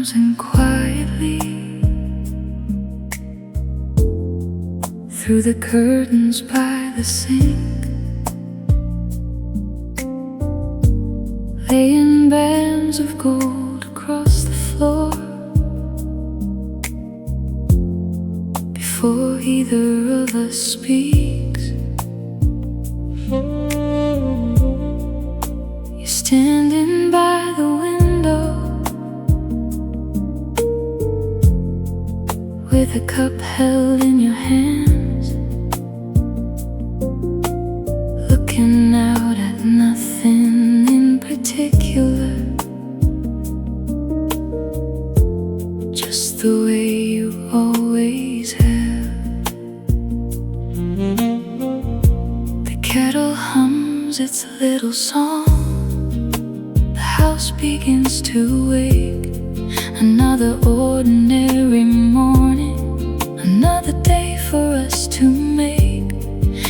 closing quietly through the curtains by the sink, laying bands of gold across the floor before either of us speaks. You're standing by the window with a cup held in your hands, looking out at nothing in particular, just the way you always have. The kettle hums its little song, the house begins to wake. Another ordinary morning, another day for us to make.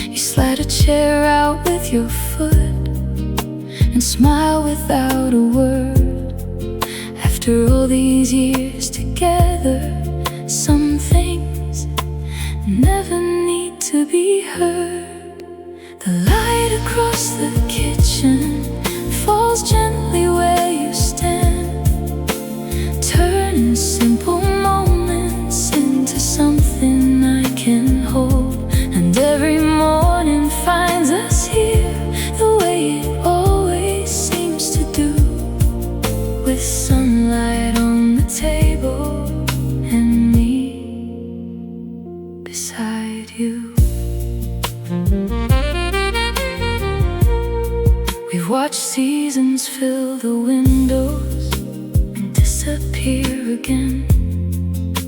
You slide a chair out with your foot and smile without a word. After all these years together, some things never need to be heard. The light across the kitchen falls gently where you stand, turning simple moments into something I can hold. And every morning finds us here the way it always seems to do, with sunlight on the table and me beside you. We've watched seasons fill the windows and disappear again,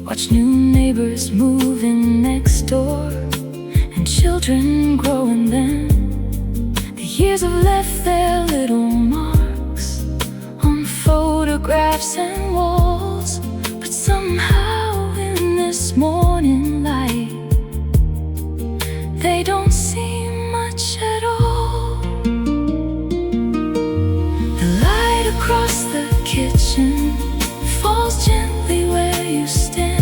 watch new neighbors move in next door and children grow, and then the years have left their little marks on photographs and walls. But somehow in this morning light, they don't seem much at all. The light across the kitchen falls gently where you stand,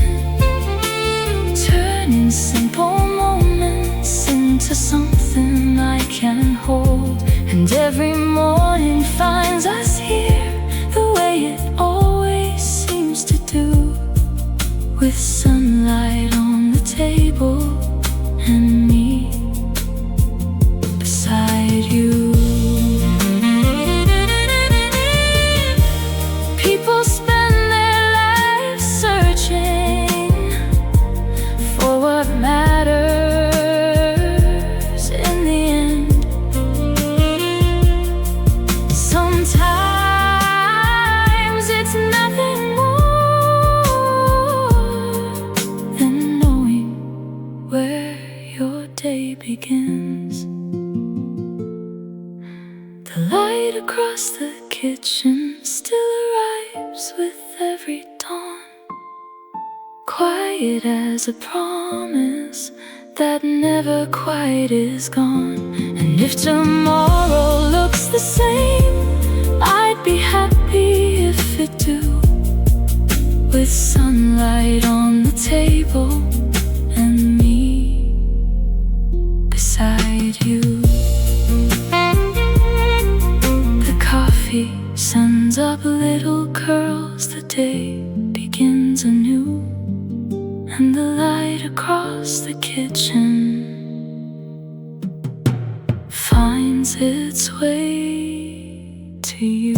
turning simple moments into something I can hold. And every morning finds us here the way it always seems to do, with sunlight on the table and me beside you. People spend their lives searching for what matters in the end. Sometimes it's nothing more than knowing where your day begins. The light across the kitchen still arrives with every dawn, quiet as a promise that never quite is gone. And if tomorrow looks the same, I'd be happy if it do, with sunlight on the table and me beside you. The coffee sends up little curls, the day begins anew, and the light across the kitchen finds its way to you.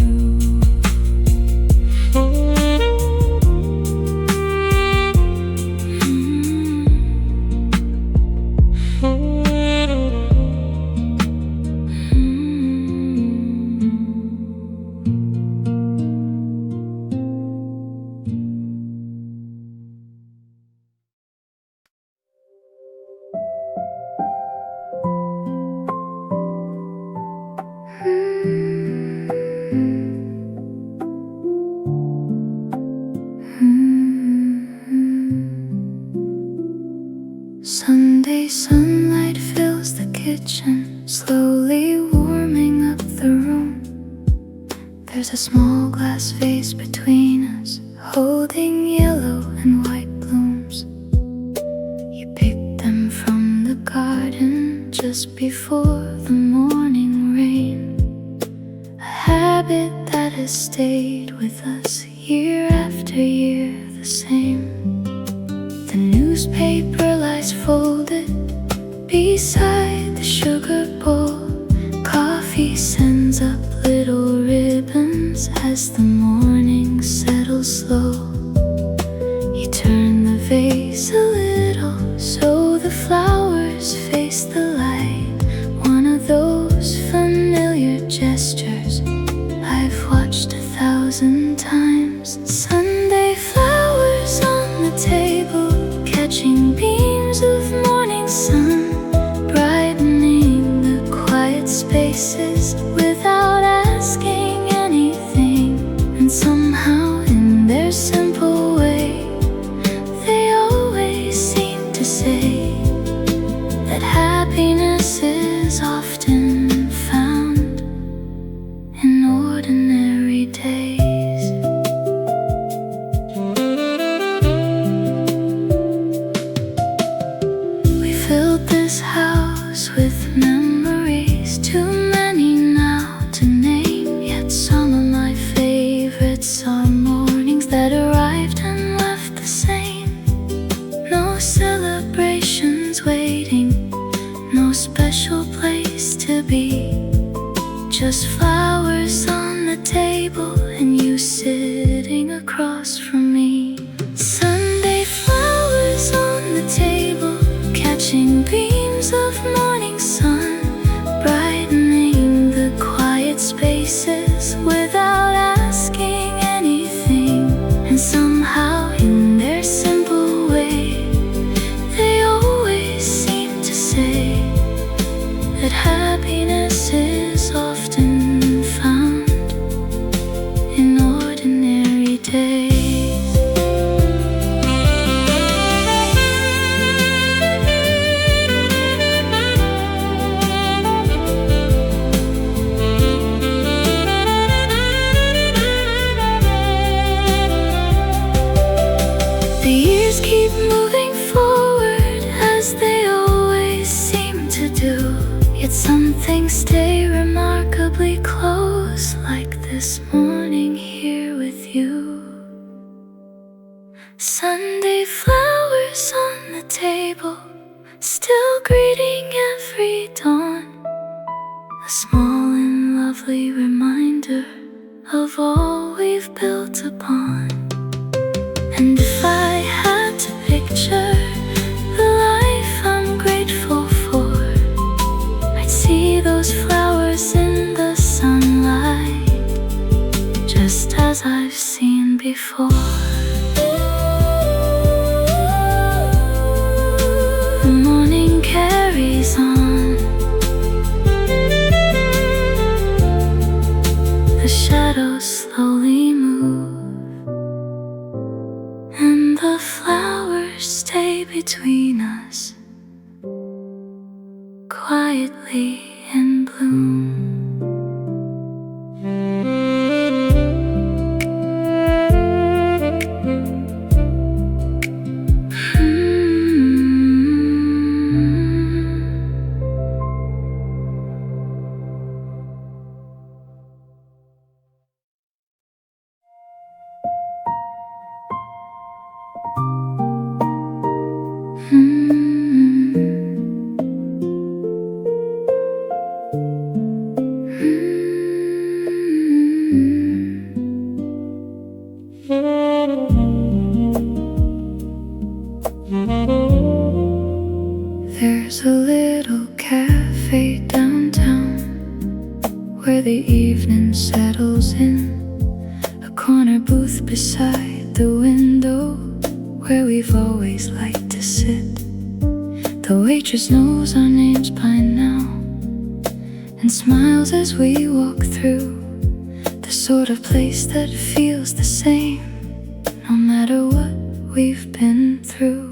Sunday sunlight fills the kitchen, slowly warming up the room. There's a small glass vase between us, holding yellow and white blooms. You picked them from the garden just before the morning rain. A habit that has stayed with us year after year the same. The newspaper lies folded beside the sugar bowl. Coffee sends up little ribbons as the morning settles slow. You turn the vase a little so the flowers face the light. One of those familiar gestures I've watched 1,000 times. Sunday flowers on the table, catching beams of morning sun, brightening the quiet spaces without asking anything. And somehow in their simple way, they always seem to say that happiness is often found in ordinary days. We filled this house with memories, too many now to name. Yet some of my favorites are mornings that arrived and left the same. No celebrations waiting, no special place to be, just flowers on the table and you sitting across from me. Sunday flowers on the table, catching beams of morning sun, brightening the quiet spaces without asking anything. And somehow in their simple way, they always seem to say that happiness is often found in ordinary days. The years keep moving forward as they always seem to do, yet some things stay remarkably close, like this morning here with you. Sunday flowers on the table, still greeting every dawn, a small and lovely reminder of all we've built upon. And if I had to picture the life I'm grateful for, I'd see those flowers in the sunlight, just as I've seen before. The morning carries on, the shadows slowly move, and the flowers stay between us, quietly in bloom. There's a little cafe downtown where the evening settles in, a corner booth beside the window where we've always liked to sit. The waitress knows our names by now and smiles as we walk through, the sort of place that feels the same no matter what we've been through.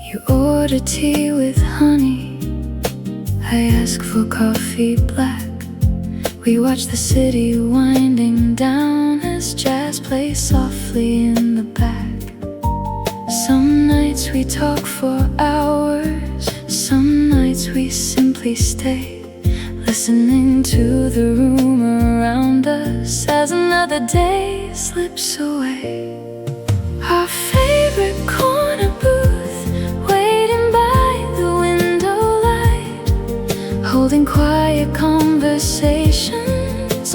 You order tea with honey, I ask for coffee black We watch the city winding down as jazz plays softly in the back. Some nights we talk for hours, some nights we simply stay, listening to the room around us as another day slips away. Our favorite corner booth, waiting by the window light, holding quiet conversations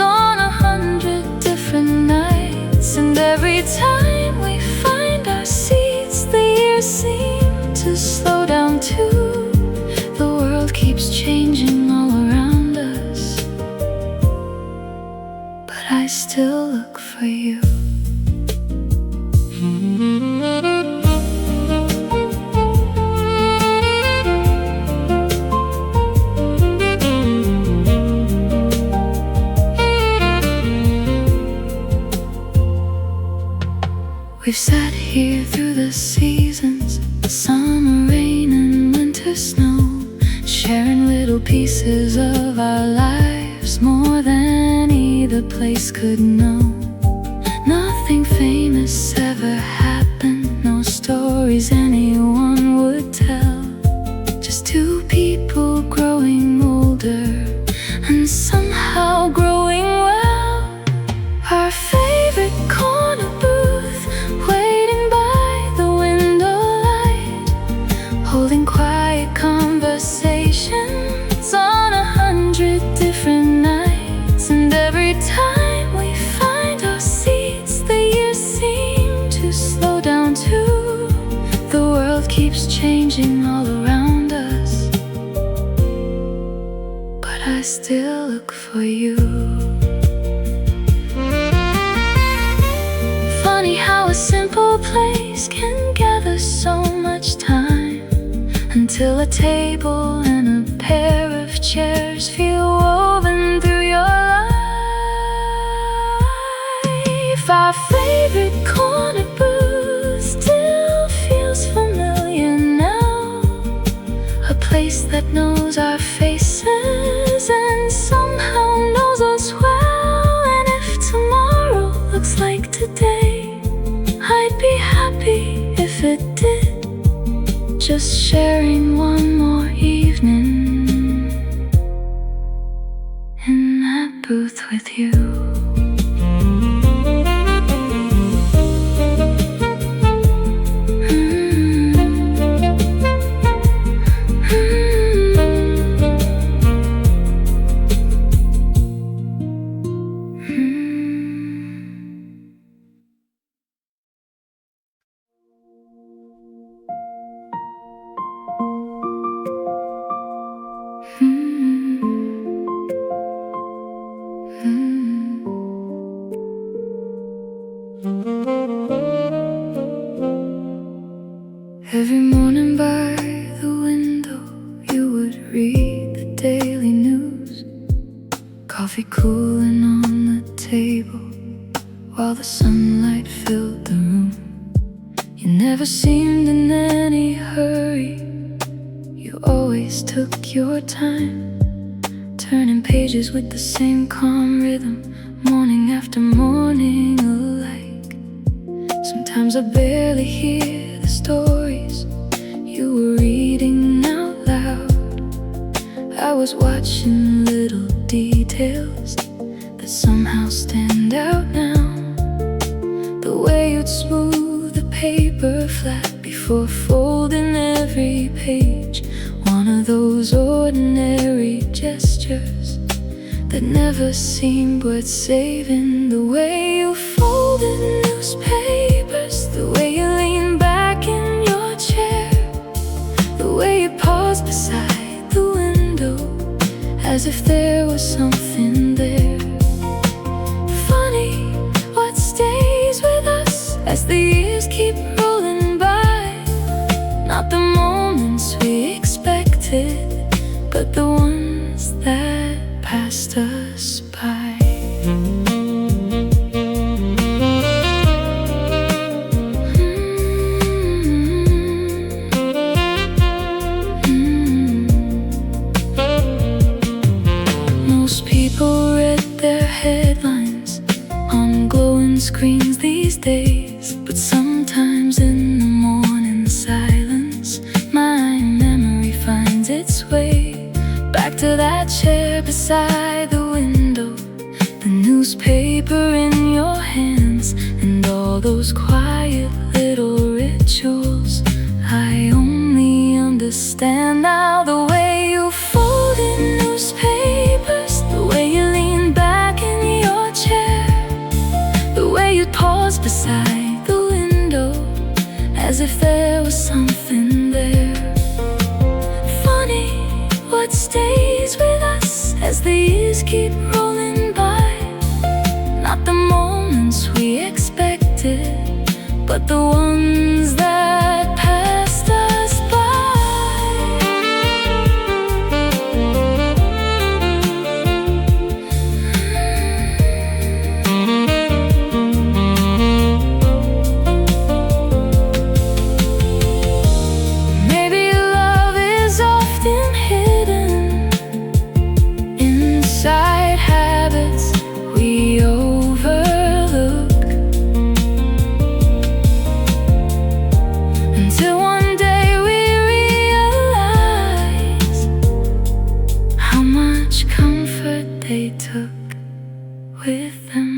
on 100 different nights. And every time we find our seats, the years seem to slow down too. The world keeps changing all around us, but I still look for you. We've sat here through the seasons, summer rain and winter snow, sharing little pieces of our lives, more than either place could know. Nothing famous ever happened, no stories anyone would tell, just two people growing older and somehow growing well. Our favorite corner booth, waiting by the window light, holding quiet conversations on 100 different nights. And every time we find our seats, the years seem to slow down too. The world keeps changing all around us, but I still look for you. Funny how a simple place can gather so much time, until a table and a pair of chairs feel woven through your life. Our favorite corner booth still feels familiar now, a place that knows our faces and somehow knows us well. And if tomorrow looks like today, I'd be happy if it did, just sharing one more evening in that booth with you. Every morning by the window, you would read the daily news, coffee cooling on the table while the sunlight filled the room. You never seemed in any hurry, you always took your time, turning pages with the same calm rhythm, morning after morning alike. Sometimes I barely hear the stories you were reading out loud. I was watching little details that somehow stand out now. The way you'd smooth the paper flat before folding every page, one of those ordinary gestures that never seemed worth saving. The way you folded newspapers, the way you leaned back in your chair, the way you paused beside the window as if there was something there. Funny what stays with us as the years keep rolling by, not the moments we expected, but the ones that passed us by. Most people read days. But sometimes in the morning silence, my memory finds its way back to that chair beside the window, the newspaper in your hands, and all those quiet little rituals I only understand now. The way you fold in newspapers, the way you lean back in your chair, the way you'd pause beside the window as if there was something there. Funny what stays with us as the years keep rolling by. Not the moments we expected, but the ones that passed us by. Maybe love is often hidden inside habits we overlook, until one day we realize how much comfort they took with them.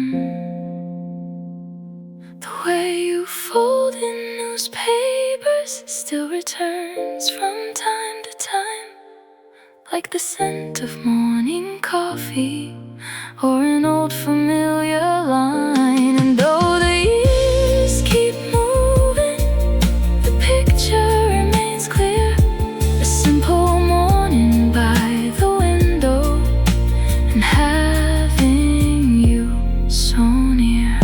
The way you fold in newspapers still returns from time to time, like the scent of morning coffee or an old familiar line. And though the years keep moving, the picture remains clear. A simple morning by the window, and having you so near.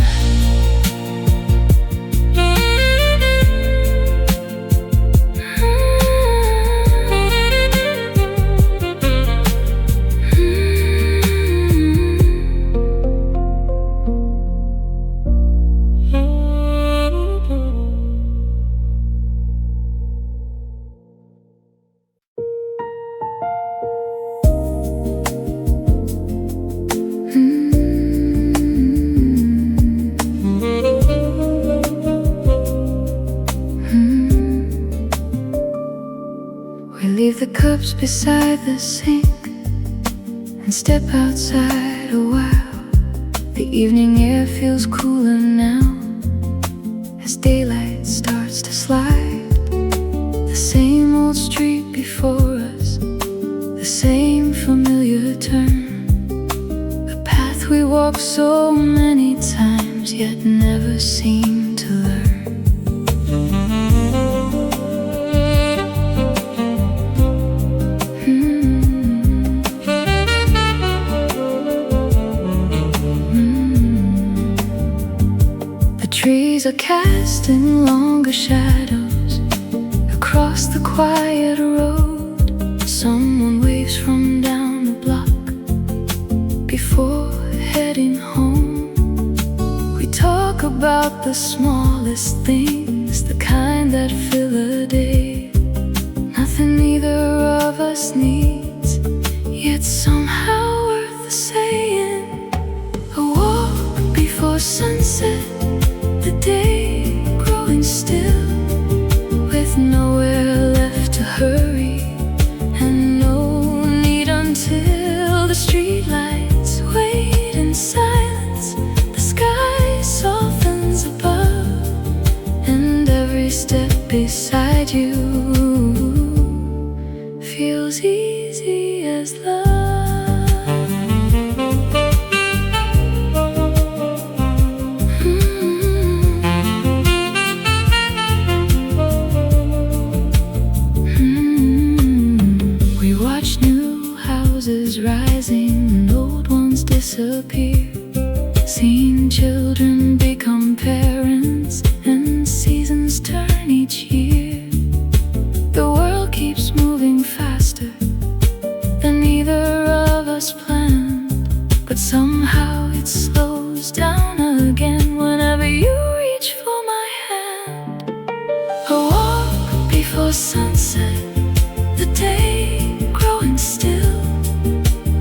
We leave the cups beside the sink and step outside a while. The evening air feels cooler now as daylight starts to slide. The same old street before us, the same familiar turn, a path we walk so many times yet never seem to learn. Trees are casting longer shadows across the quiet road. Someone waves from down the block before heading home. We talk about the smallest things, the kind that fill a day. Nothing either of us needs, yet somehow worth the saying. A walk before sunset, the day growing still, with nowhere left to hurry, and no need until the streetlights wait in silence. The sky softens above, and every step beside you feels easy as love. Rising and old ones disappear, seeing children become parents and seasons turn each year. The world keeps moving faster than either of us planned, but somehow it slows down again whenever you reach for my hand. A walk before sunset, the day growing still,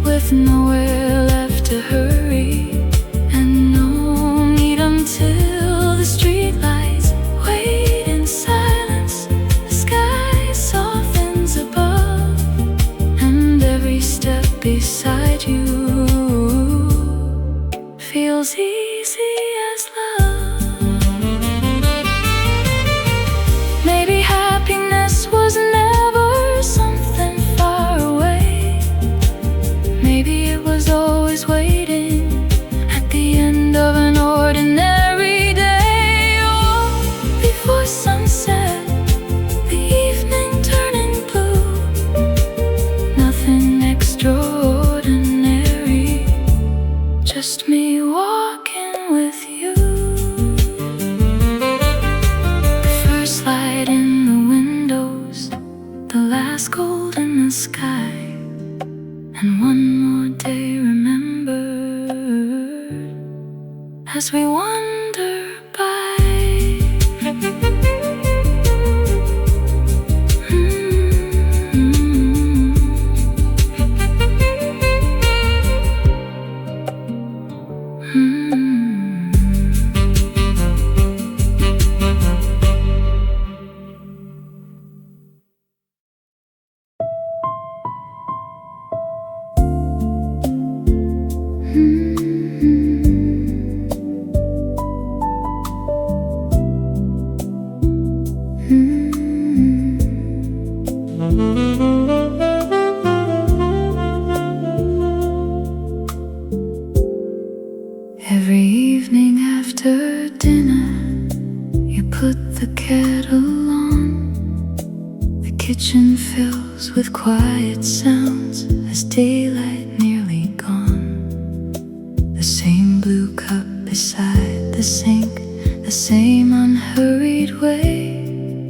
with nowhere left to hurry, and no need until the put the kettle on. The kitchen fills with quiet sounds as daylight nearly gone. The same blue cup beside the sink, the same unhurried way.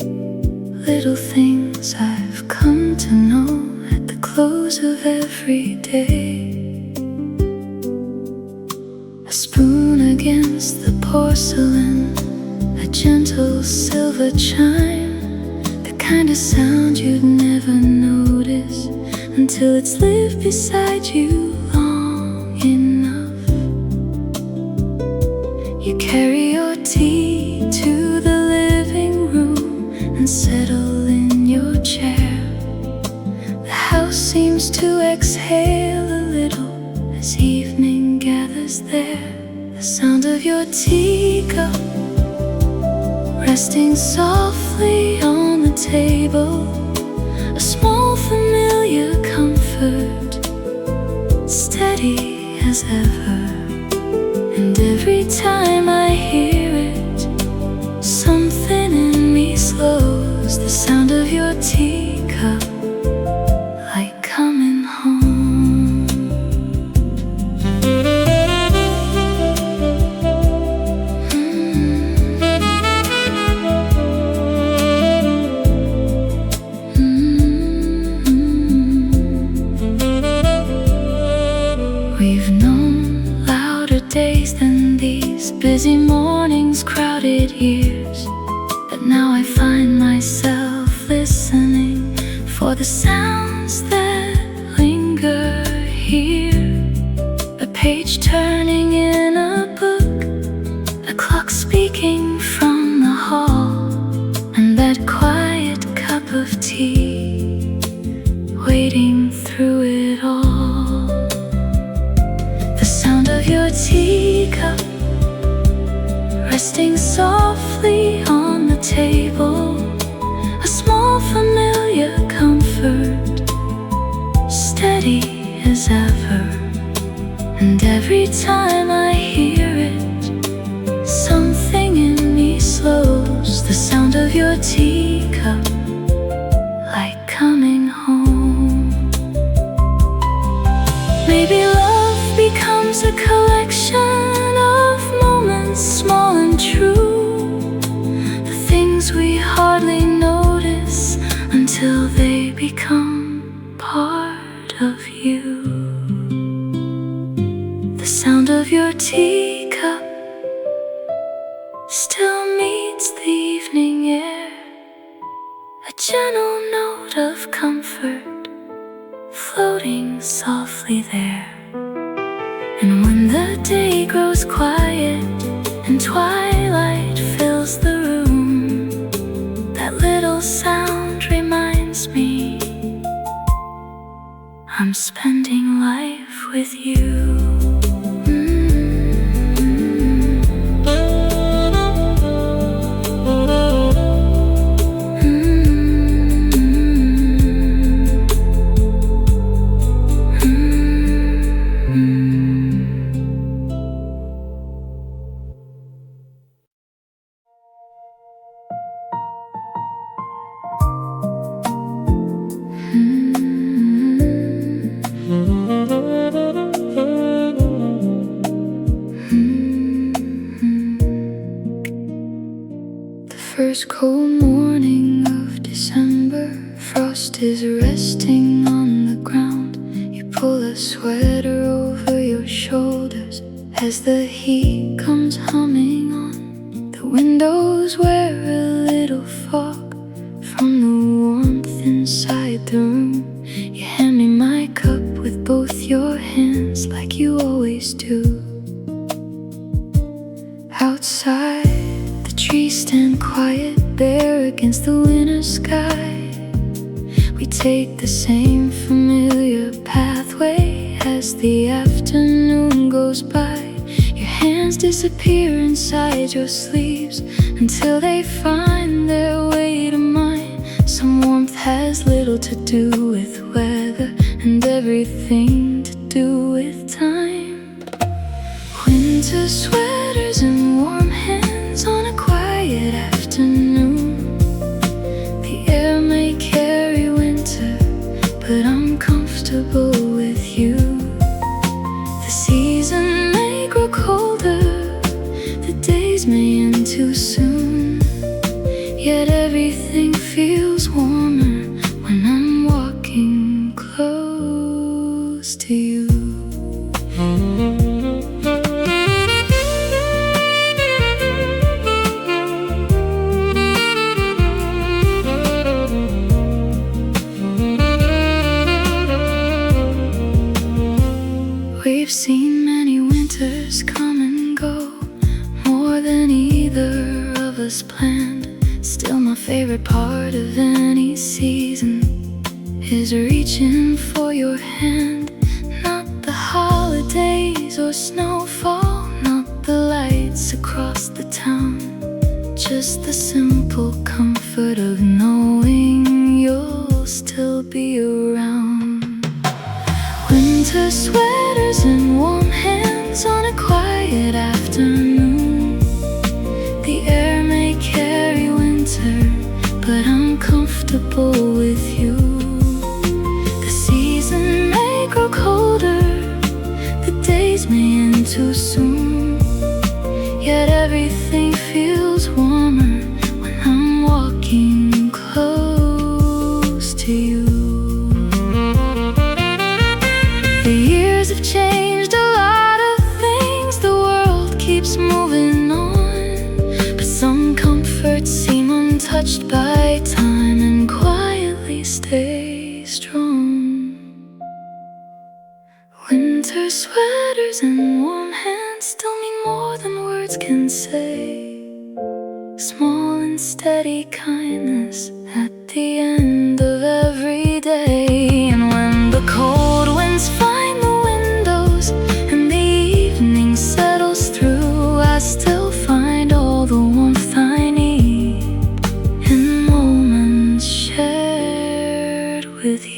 Little things I've come to know at the close of every day. A spoon against the porcelain, a gentle silver chime, the kind of sound you'd never notice until it's lived beside you long enough. You carry your tea to the living room and settle in your chair. The house seems to exhale a little as evening gathers there. The sound of your teacup resting softly on the table, a small familiar comfort, steady as ever. And every time I hear it, something in me slows. The sound of your teacup, like coming home. We've known louder days than these, busy mornings, crowded years. But now I find myself listening for the sounds that linger here. A page turning in a book, a clock speaking from the hall, and that quiet cup of tea waiting through it all. The sound of your teacup resting softly on the table, a small familiar comfort, steady as ever. And every time I hear it, something in me slows. The sound of your teacup, like coming home. Maybe love becomes a collection of moments, small and true, the things we hardly notice until they become part of you. The sound of your teacup still meets the evening air, a gentle note of comfort floating softly there. And when the day grows quiet and twilight fills the room, that little sound reminds me I'm spending life with you. First cold morning of December, frost is resting on the ground. You pull a sweater over your shoulders as the heat comes humming on. The windows wear a little fog from the warmth inside the room. You hand me my cup with both your hands like you always do. Outside, the trees stand quiet, bare against the winter sky. We take the same familiar pathway as the afternoon goes by. Your hands disappear inside your sleeves until they find their way to mine. Some warmth has little to do with weather and everything to do with time. Winter sweaters and warm hands on a quiet afternoon. planned. Still my favorite part of any season is reaching for your hand. Not the holidays or snowfall, not the lights across the town, just the simple comfort of knowing you'll still be around. Winter sweaters and warm hands on a quiet afternoon. The air may carry winter, but I'm comfortable with you. The season may grow colder, the days may end too soon, yet everything feels warmer when I'm walking close to you. The years have changed a lot of things, the world keeps moving on, but some comforts seem untouched by time and quietly stay strong. Winter sweaters and warm hands tell me more than words can say. Small and steady kindness at the end of every day. And when the cold winds find the windows and the evening settles through, I still find all the warmth I need in moments shared with you.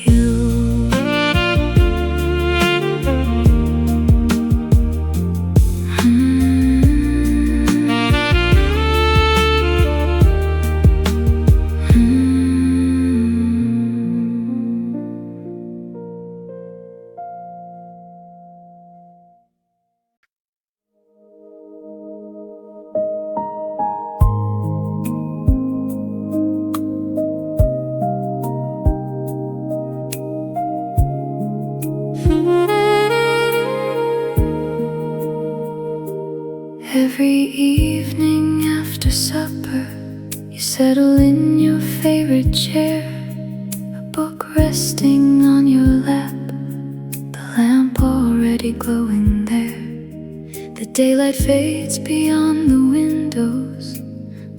Every evening after supper, you settle in your favorite chair, a book resting on your lap, the lamp already glowing there. The daylight fades beyond the windows,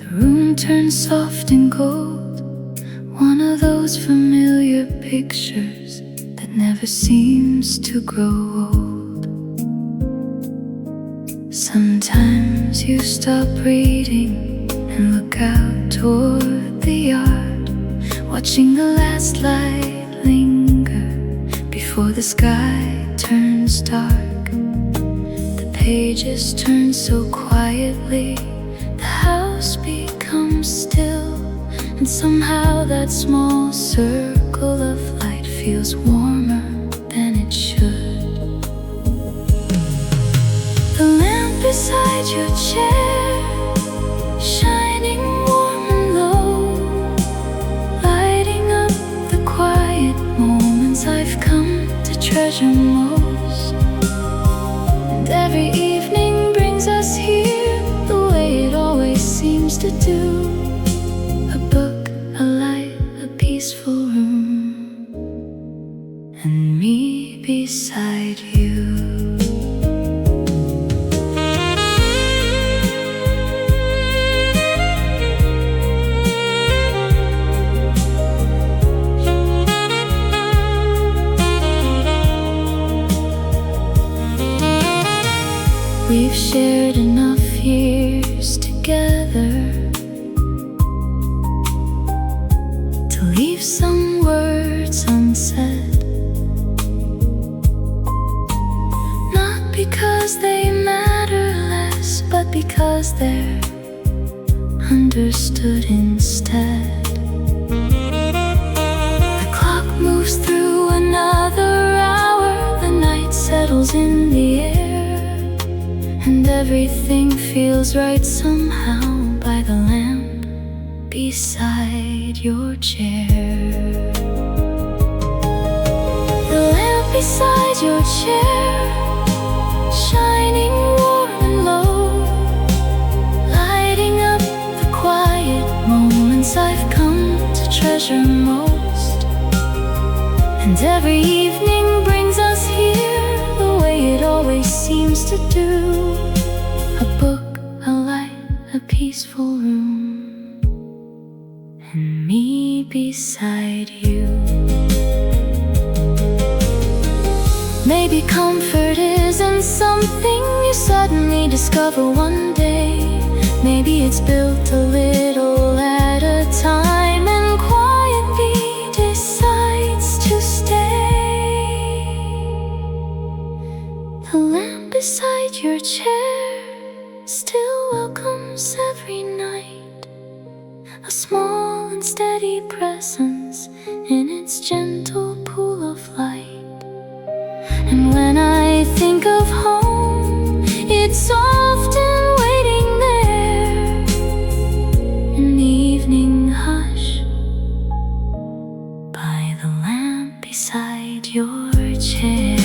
the room turns soft and gold, one of those familiar pictures that never seems to grow old. Sometimes you stop reading and look out toward the yard, watching the last light linger before the sky turns dark. The pages turn so quietly, the house becomes still, and somehow that small circle of light feels warmer than it should. The lamp beside your chair, shining warm and low, lighting up the quiet moments I've come to treasure most. And every evening brings us here the way it always seems to do. A book, a light, a peaceful room, and me beside you. We've shared enough years together to leave some words unsaid, not because they matter less, but because they're understood instead. The clock moves through another hour, the night settles in the air, and everything feels right somehow by the lamp beside your chair. The lamp beside your chair, shining warm and low, lighting up the quiet moments I've come to treasure most. And every evening brings us here the way it always seems to do. A book, a light, a peaceful room, and me beside you. Maybe comfort isn't something you suddenly discover one day. Maybe it's built a little at a time and quietly decides to stay. The lamp beside your chair still welcomes every night, a small and steady presence in its gentle pool of light. And when I think of home, it's often waiting there in the evening hush by the lamp beside your chair.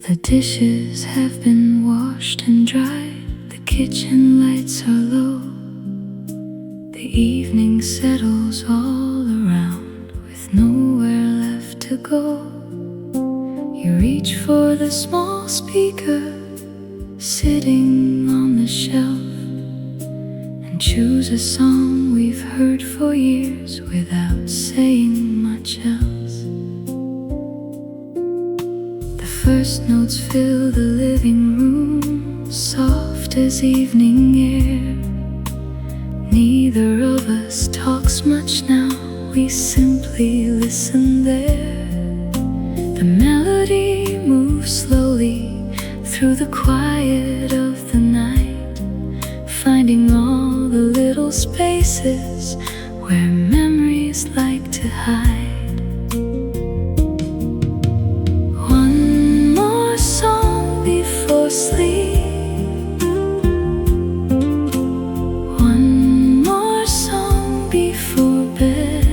The dishes have been washed and dried, the kitchen lights are low. The evening settles all around with nowhere left to go. You reach for the small speaker sitting on the shelf and choose a song we've heard for years without saying much else. The first notes fill the living room, soft as evening air. Neither of us talks much now, we simply listen there. The melody moves slowly through the quiet of the night, finding all the little spaces where memories like to hide. One more song before sleep, one more song before bed,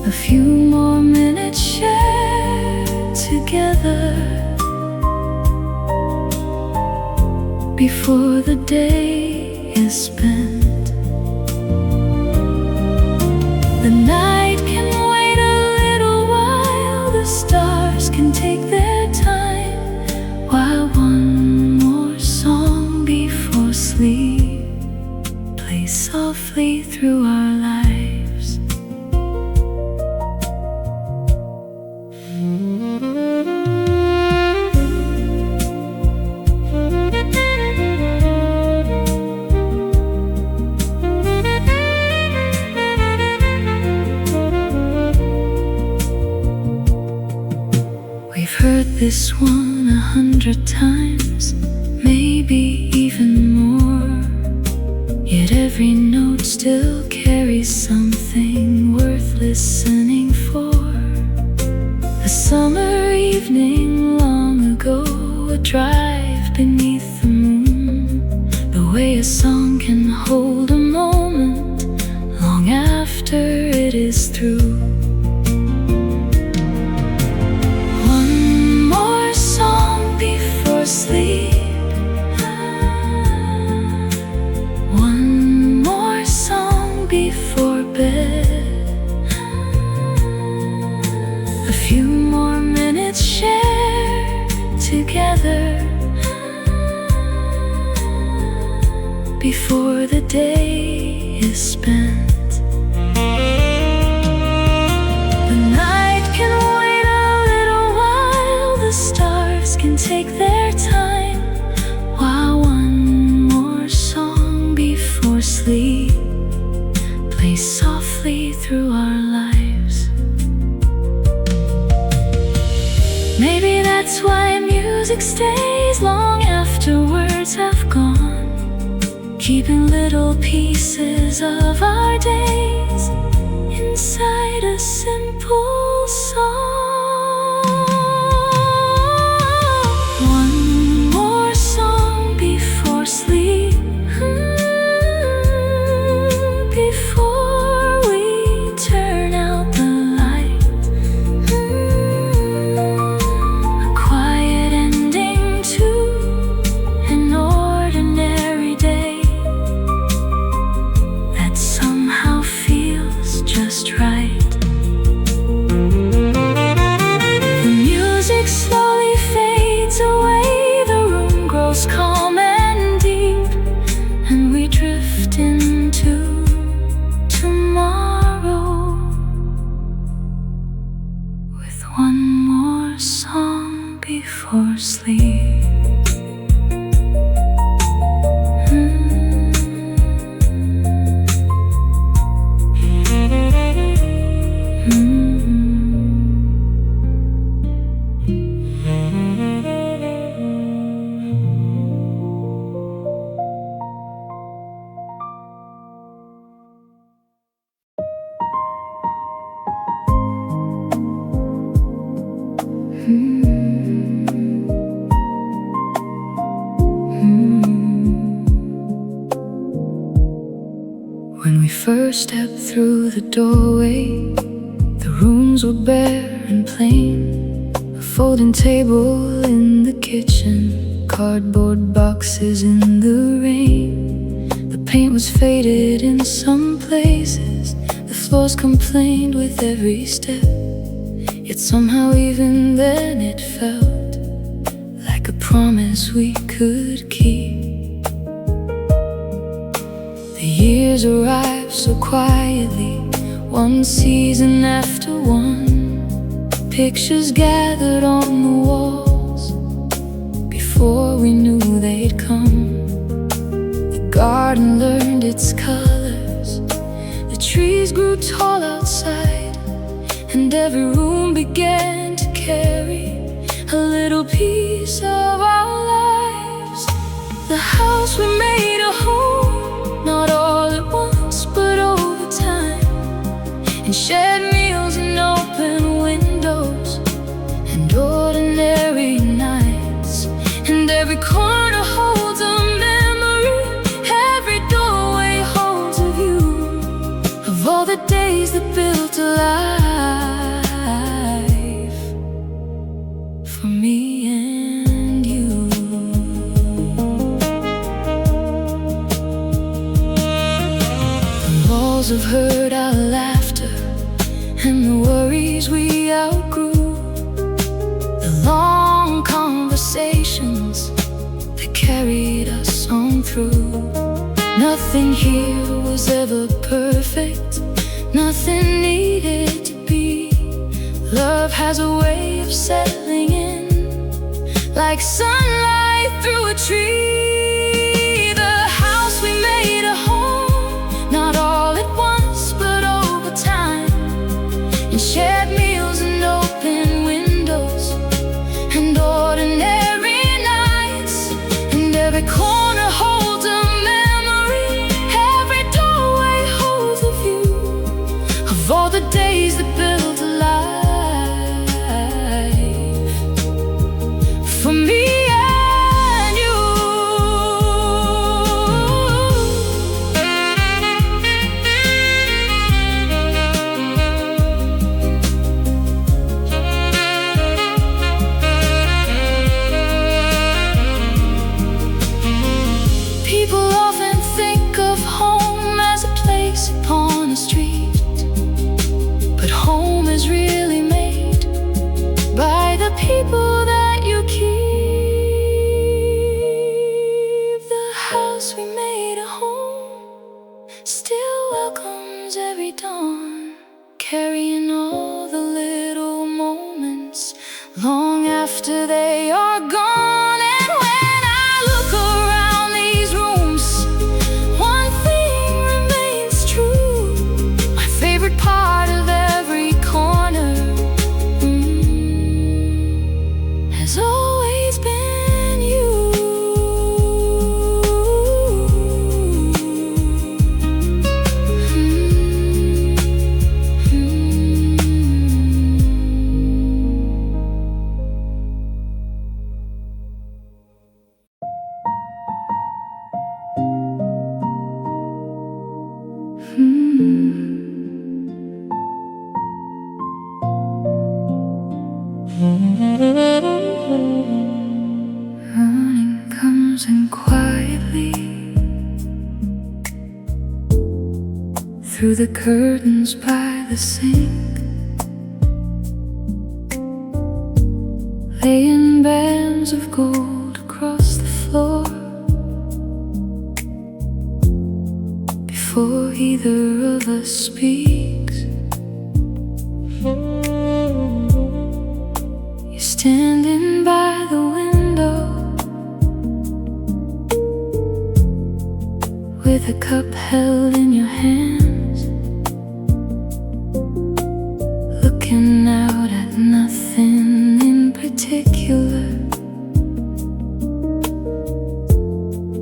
a few more minutes shared together before the day is spent. The night can wait a little while, the stars can take their time, while one more song before sleep plays softly through our lives. We've heard this one 100 times, maybe even more, yet every note still carries something worth listening for. A summer evening long ago, a drive beneath the moon, the way a song can hold a moment long after it is through. Sleep, one more song before bed, a few more minutes shared together before the day is spent. The night can wait a little while, the stars can take their time, while one more song before sleep plays softly through our lives. Maybe that's why music stays long after words have gone, keeping little pieces of our days inside a simple song. One more song before sleep, before we turn out the light. A quiet ending to an ordinary day that somehow feels just right. The music slowly fades away, the room grows calm and deep, and we drift into tomorrow with one more song before sleep. When we first stepped through the doorway, the rooms were bare and plain. A folding table in the kitchen, cardboard boxes in the rain. The paint was faded in some places, the floors complained with every step. Yet somehow even then it felt like a promise we could keep. The years arrived so quietly, one season after one. Pictures gathered on the walls before we knew they'd come. The garden learned its colors, the trees grew tall outside, and every room began to carry a little piece of our lives. The house we made a home, not all at once, but over time. And shared meals and open windows, and ordinary nights. And every corner holds a memory, every doorway holds a view of all the days that built a life for me and you. The walls have heard our laughter and the worries we outgrew, the long conversations that carried us on through. Nothing here was ever perfect, nothing needed to be. Love has a way of settling in, like sunlight through a tree. The house we made a home, not all at once, but over time. And shared meals and open windows, and ordinary nights. And every corner holds a memory, every doorway holds a view of all the days that built a life for me and you. People often think of home as a place upon a street, but home is really made by the people that you keep. The house we made a home still welcomes every dawn, carrying all the little moments long after they are gone. And when I look around these rooms, one thing remains true. My favorite part of every corner has always been you. through the curtains by the sink, laying bands of gold across the floor. Before either of us speaks, you're standing by the window with a cup held in your hands, looking out at nothing in particular,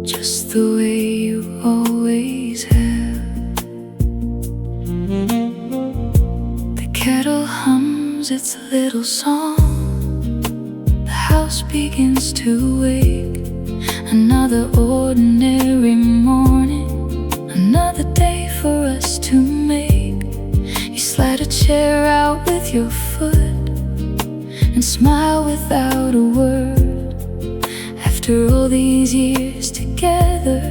just the way you always have. The kettle hums its little song, the house begins to wake. Another ordinary morning, another day for us to make. You slide a chair out with your foot and smile without a word. After all these years together,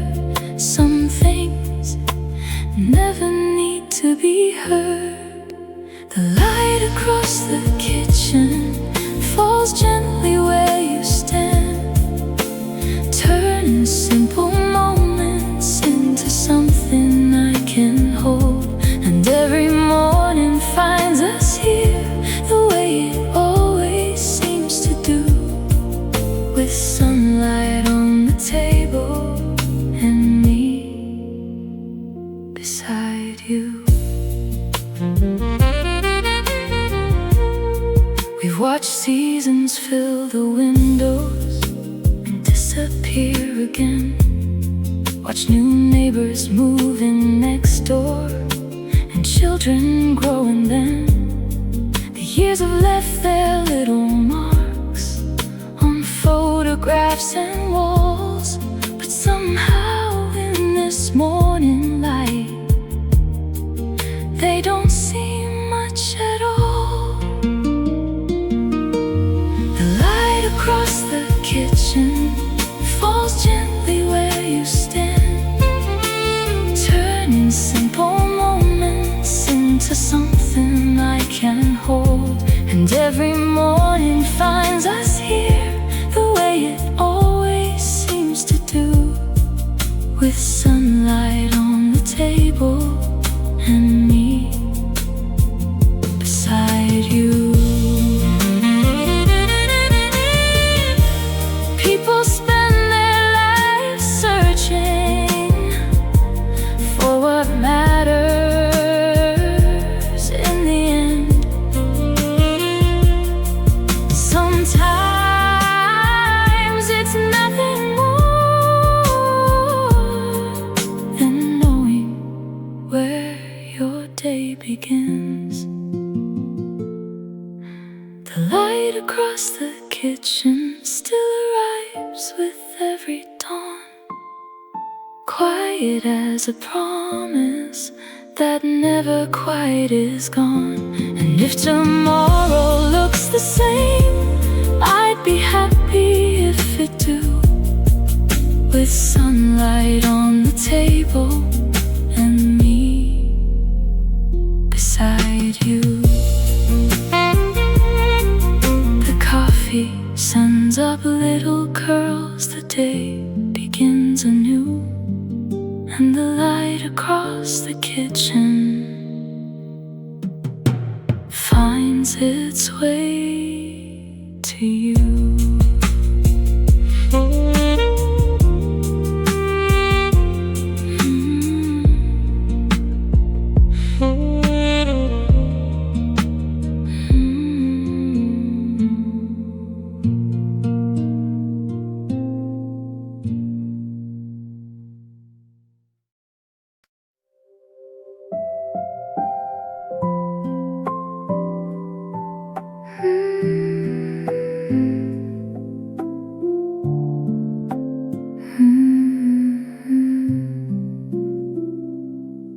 some things never need to be heard. The light across the kitchen falls gently where you stand, turning simple moments into something I can hold. And every morning finds us here the way it always seems to do, with sunlight on the table and me beside you. We've watched seasons fill the windows and disappear again, watch new neighbors move in next door and children grow, and then the years have left their little marks on photographs and walls. But somehow in this morning light, they don't seem much at all. The light across the kitchen falls gently where you stand, turning simple moments into something I can hold. And every morning finds us here the way it always seems to do, with sunlight on the table and me beside you. People spend their lives searching for what matters in the end. Sometimes it's nothing more than knowing where your day begins. The light across the kitchen still arrives with every dawn, quiet as a promise that never quite is gone. And if tomorrow looks the same, I'd be happy if it do, with sunlight on the table and me beside you. The coffee sends up little curls, the day begins anew, and the light across the kitchen finds its way to you.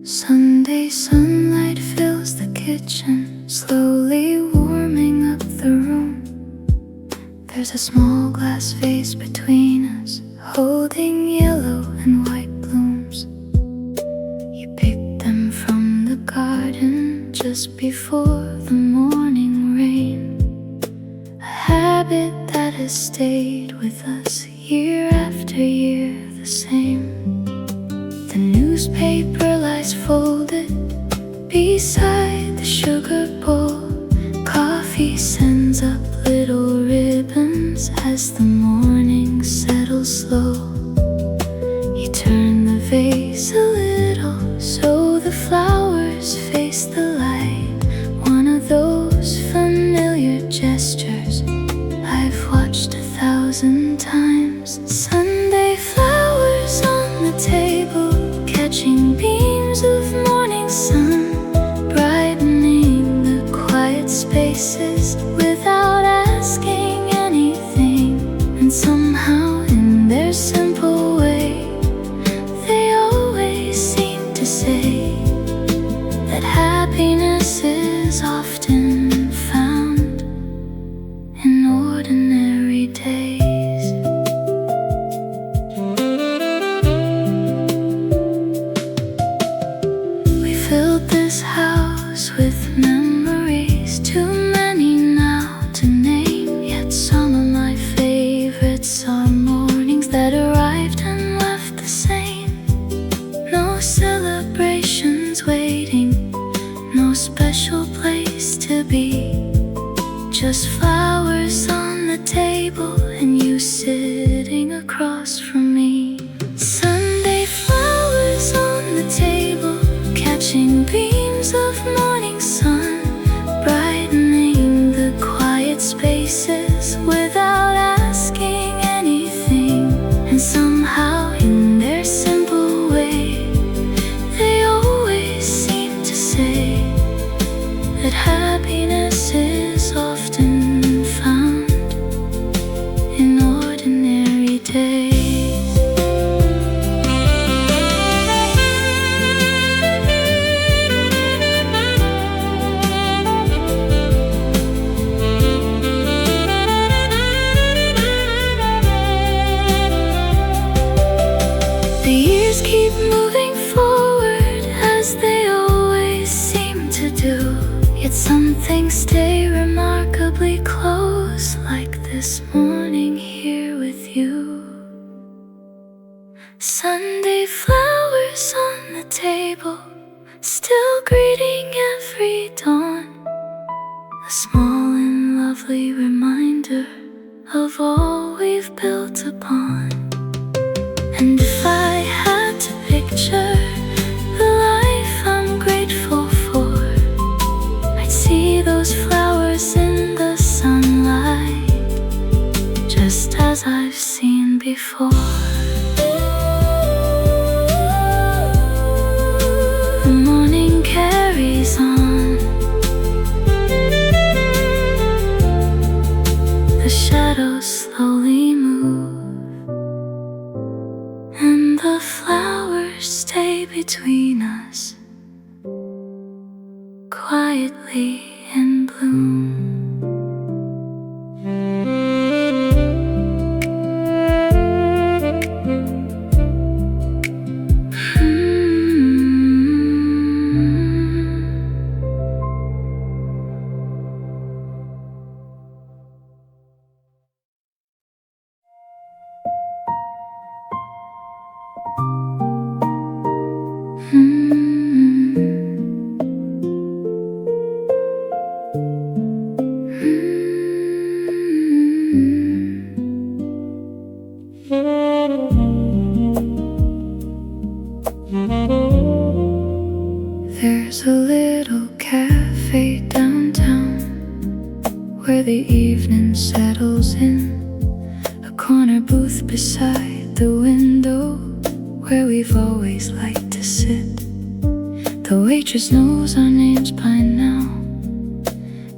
Sunday sunlight fills the kitchen, slowly warming up the room. There's a small glass vase between us, holding yellow and white blooms. You picked them from just before the morning rain, a habit that has stayed with us year after year the same. The newspaper lies folded beside the sugar bowl. Coffee sends up little ribbons as the morning settles slow. You turn the vase a little so the flowers face the light. One of those familiar gestures I've watched 1,000 times. Sunday flowers on the table, catching beams of morning sun, brightening the quiet spaces without asking anything. And somehow in their simple way, they always seem to say that happiness is often found in ordinary days. We filled this house with memories, too many now to name. Yet some of my favorites are mornings that arrived and left the same. No celebrations waiting, no special place to be, just flowers on the table and you sitting across from me. Sunday flowers on the table, catching beams of morning sun, brightening the quiet spaces without asking anything. And somehow in their simple way, they always seem to say that happiness is often found in ordinary days. The years keep moving forward as they always seem to do, yet some things stay remarkably close, like this morning here with you. Sunday flowers on the table, still greeting every dawn, a small and lovely reminder of all we've built upon. And if I had to picture the life I'm grateful for, I'd see those flowers in the sunlight, just as I've seen before. The morning carries on, the shadows slowly move, and the flowers stay between us, quietly in bloom. There's a little cafe downtown where the evening settles in, a corner booth beside the window where we've always liked to sit. The waitress knows our names by now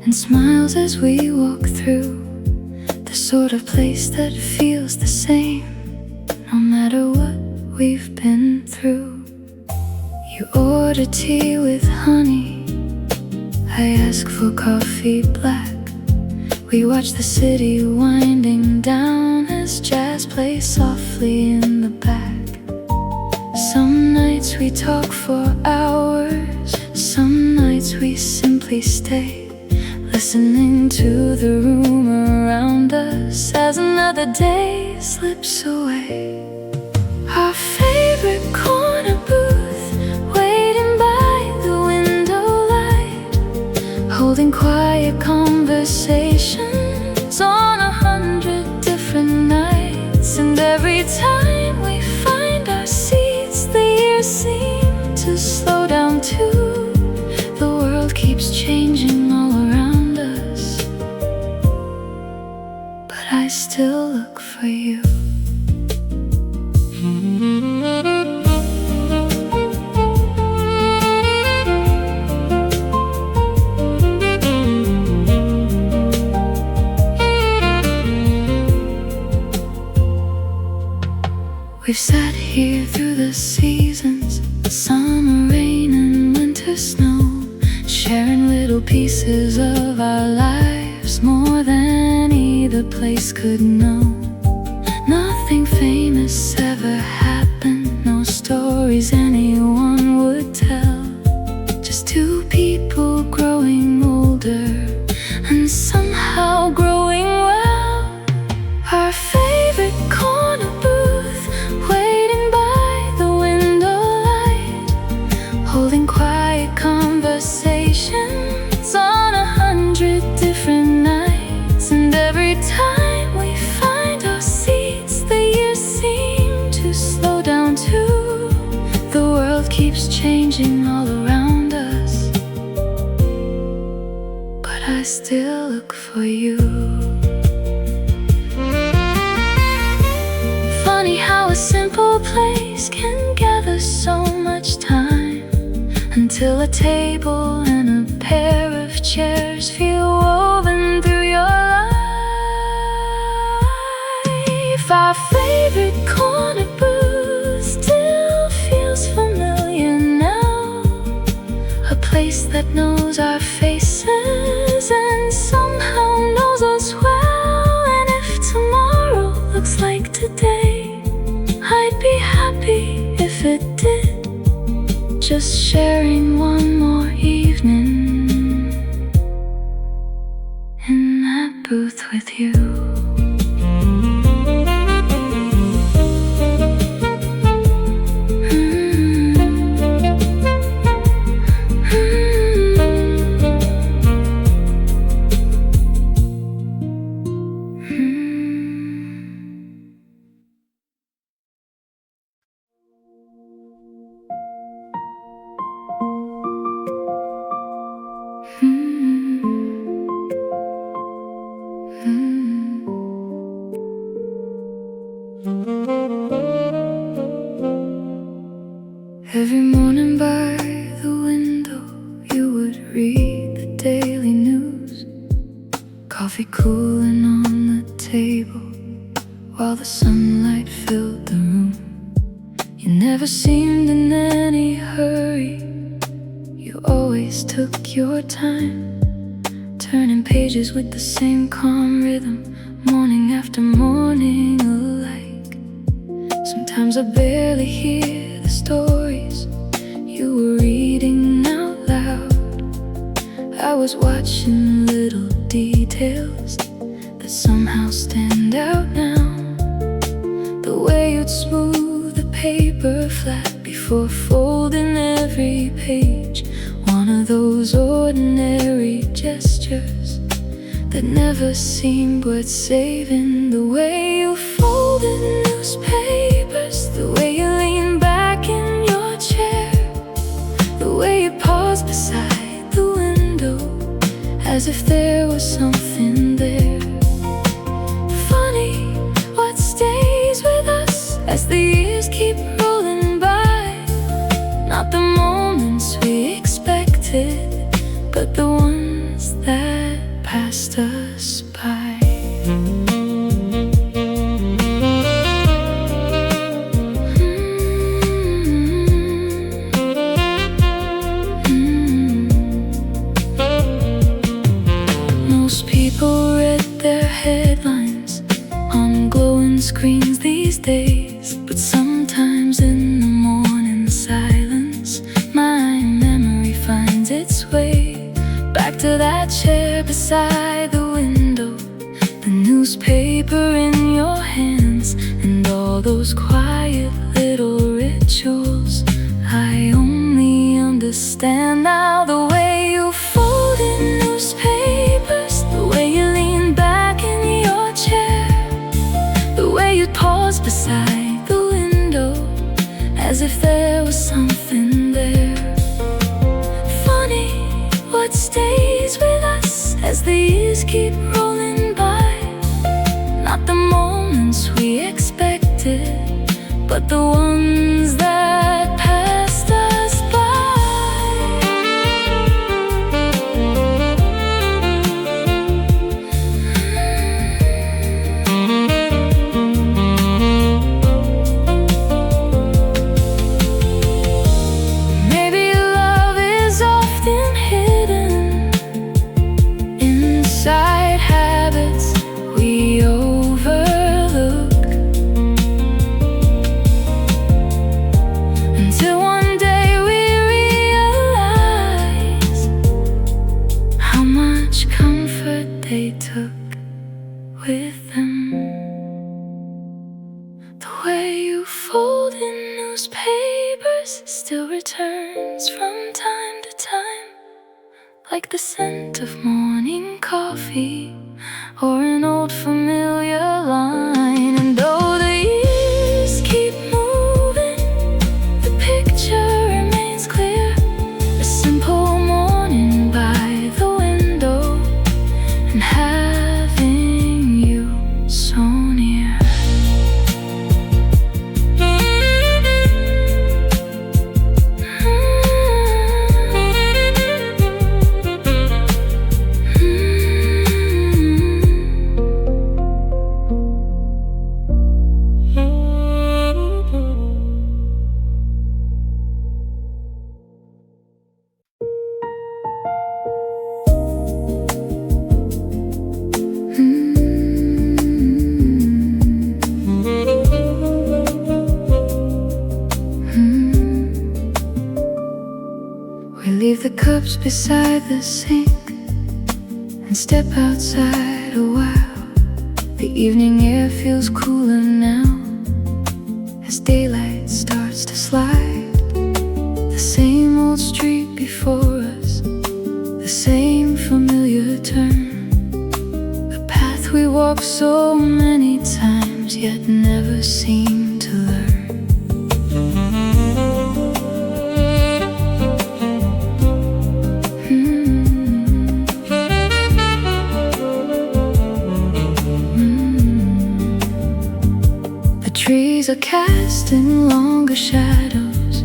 and smiles as we walk through, the sort of place that feels the same no matter what we've been through. You order tea with honey, I ask for coffee black. We watch the city winding down as jazz plays softly in the back. Some nights we talk for hours, some nights minutes we simply stay, listening to the room around us as another day slips away. Our favorite corner booth, waiting by the window light, holding quiet conversations on 100 different nights. And every time we find our seats, the years seem to slow down too. The world keeps changing all around us, but I still look for you. We've sat here through the seasons, summer rain and winter snow, sharing little pieces of our lives, more than either place could know. Nothing famous ever happened, no stories anyone would tell, just two people growing older and somehow growing well. Our favorite corner booth, waiting by the window light, holding quiet conversations on 100 different nights. And every time we find our seats, the years seem to slow down too. The world keeps changing all around us, but I still look for you. Funny how a simple place can gather so much time, until a table and a pair of chairs feel woven through your life. Our favorite corner booth still feels familiar now, a place that knows our faces and somehow knows us well. And if tomorrow looks like today, I'd be happy if it did, just sharing one more evening in that booth with you. Every morning by the window, you would read the daily news, coffee cooling on the table while the sunlight filled the room. You never seemed in any hurry, you always took your time, turning pages with the same calm rhythm, morning after morning alike. Sometimes I barely hear the stories you were reading out loud. I was watching little details that somehow stand out now. The way you'd smooth the paper flat before folding every page, one of those ordinary gestures that never seemed worth saving. The way you folded newspapers, the way you leaned back in your chair, the way you paused beside the window as if there was something there. Funny what stays with us as the years keep rolling by, not the moments we expected, but the ones that passed us by. Most people read their headlines on glowing screens these days, but sometimes in the morning silence, my memory finds its way back to that chair beside the window, the newspaper in your hands, and all those quiet little rituals I only understand now. The way you fold in newspapers, the way you lean back in your chair, the way you'd pause beside the window as if there was something there. Funny what stays with us as the years keep rolling by. Not the moments we expected, but the ones that passed us by. Maybe love is often hidden inside habits we overlook, until one day we realize how much comfort they took with them. The way you fold in newspapers still returns from time to time, like the scent of morning coffee or an old familiar line. And though the years keep moving, the picture remains clear. A simple morning by the window, and having you so near. We leave the cups beside the sink and step outside a while. The evening air feels cooler now as daylight starts to slide. The same old street before us, the same familiar turn, the path we walked so many times yet never seemed to learn. Trees are casting longer shadows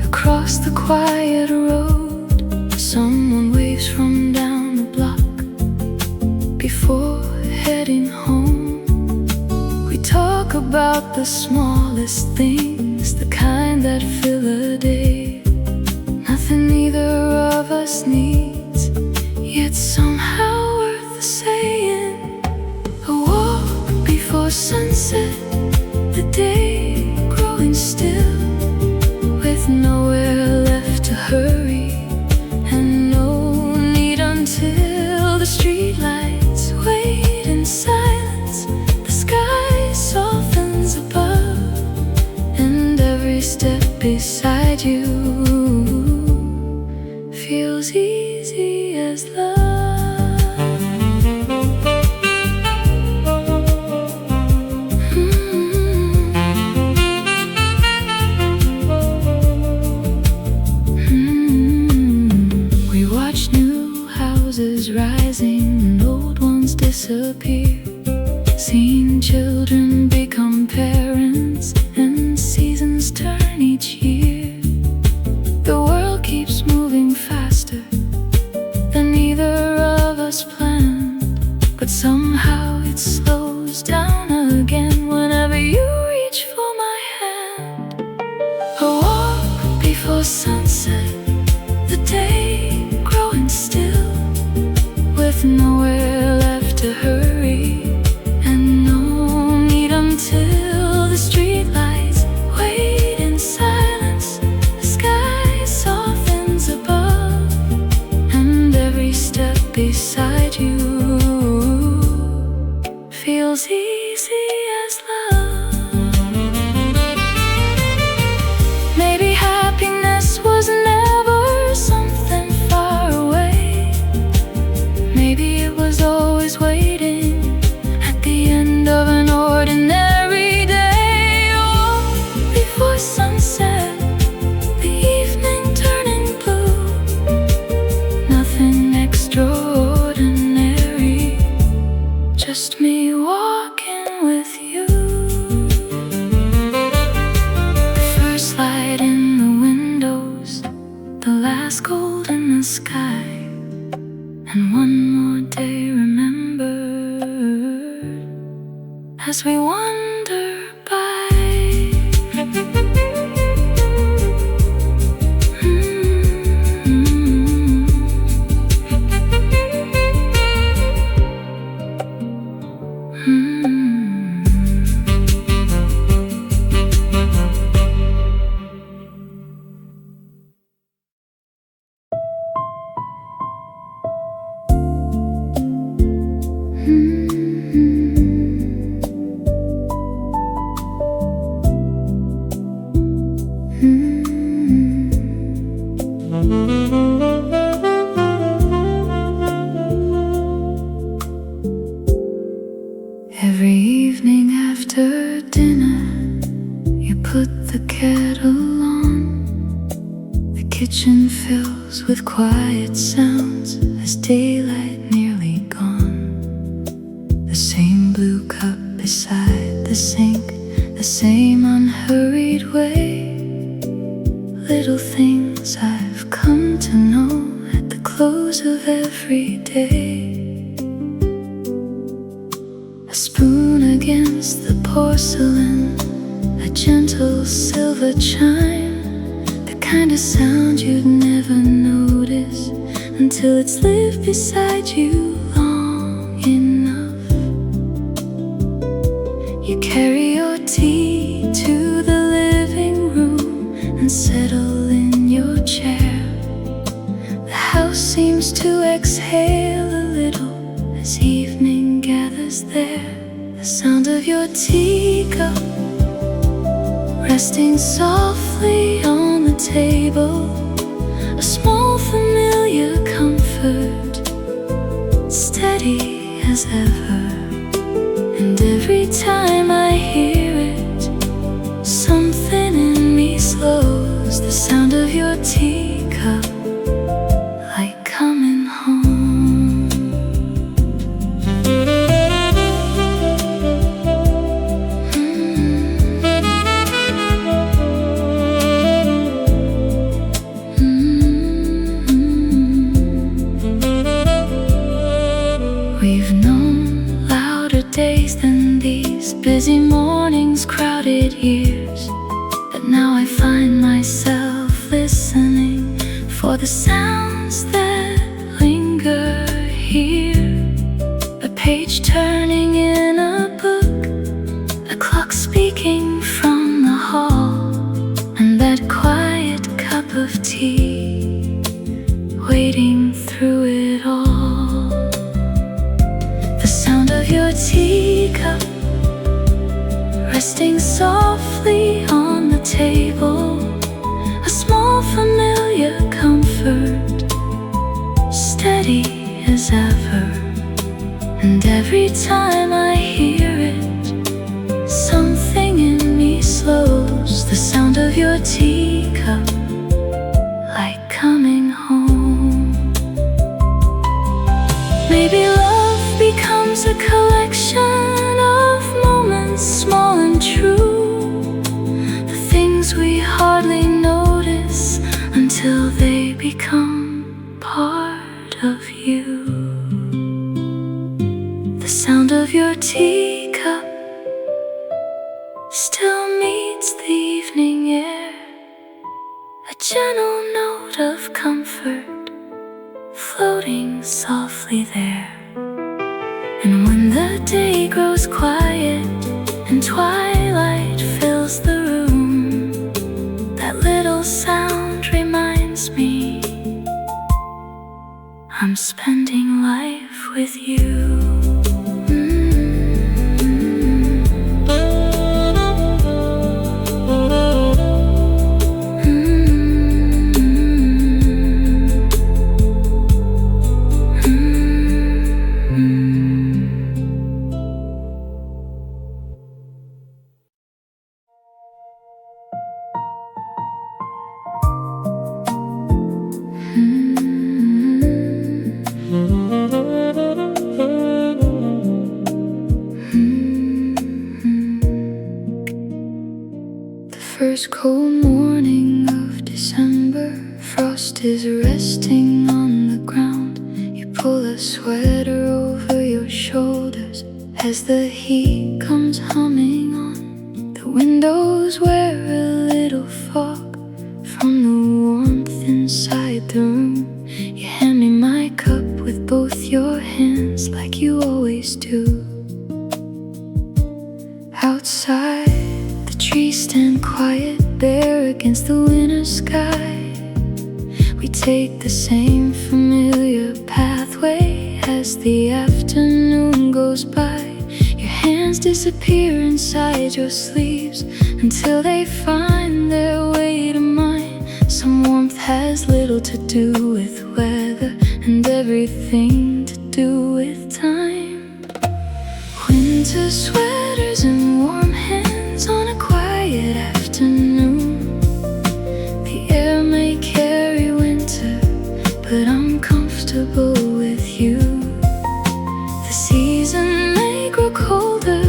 across the quiet road. Someone waves from down the block before heading home. We talk about the smallest things, the kind that fill a day. Nothing either of us needs, yet somehow worth the saying. A walk before sunset, the day growing still, with nowhere left to hurry and no need until the streetlights wait in silence. The sky softens above, and every step beside you feels easy as love. Rising and old ones disappear, seeing children become parents and seasons turn each year. The world keeps moving faster than either of us planned, but somehow it slows down again whenever you reach for my hand. A walk before sunset, the day growing still, with nowhere left to hurry last gold in the sky, and one more day remembered as we wander by. Every evening after dinner, you put the kettle on. The kitchen fills with quiet sounds as daylight nearly gone. The same blue cup beside the sink, the same unhurried way. Little things I've come to know at the close of every day. A spoon against the porcelain, a gentle silver chime, the kind of sound you'd never notice until it's lived beside you long enough. You carry your tea to the living room and settle in your chair. The house seems to exhale a little as evening gathers there. The sound of your teacup resting softly on the table, a small familiar comfort, steady as ever. And every time I hear it, something in me slows. The sound of your teacup, like coming home. We've known louder days than these, busy mornings, crowded years. But now I find myself listening for the sounds that linger here. A page turning in a book, a clock speaking from the hall, and that quiet cup of tea waiting through it all. The sound of your teacup resting softly on the table, a small familiar comfort, steady as ever. And every time I hear it, something in me slows. The sound of your teacup, like coming home. Maybe love becomes a collection of moments, small and true, the things we hardly notice until they become part of you. The sound of your teacup still meets the evening air, a gentle note of comfort floating softly there. And when the day grows quiet and twilight fills the room, that little sound reminds me I'm spending life with you. is resting on the ground. You pull a sweater over your shoulders as the heat comes humming on. The windows wear a little fog from the warmth inside the room. You hand me my cup with both your hands like you always do. Outside, the trees stand quiet, bare against the winter sky. We take the same familiar pathway as the afternoon goes by. Your hands disappear inside your sleeves until they find their way to mine. Some warmth has little to do with weather and everything to do with time. Winter sweaters and warm hands on a quiet afternoon. The air may carry winter, but I'm comfortable with you. The season may grow colder,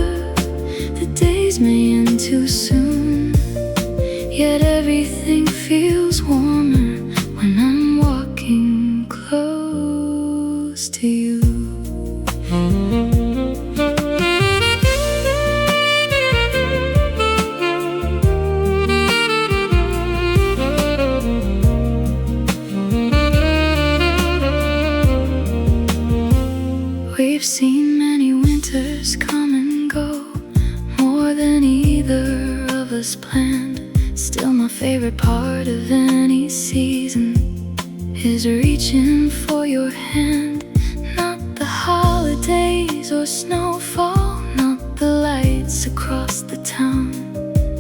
the days may end too soon, yet everything feels warmer when I'm walking close to you. We've seen many winters come and go, more than either of us planned. Still my favorite part of any season is reaching for your hand. Not the holidays or snowfall, not the lights across the town,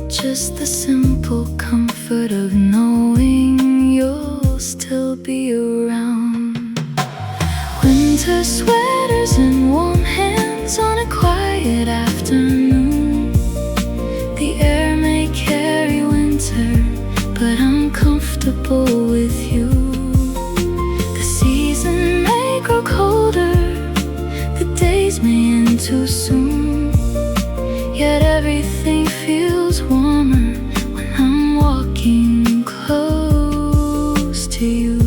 just the simple comfort of knowing you'll still be around. Winter sweaters and warm hands on a quiet afternoon. The air may carry winter, but I'm comfortable with you. The season may grow colder, the days may end too soon, yet everything feels warmer when I'm walking close to you.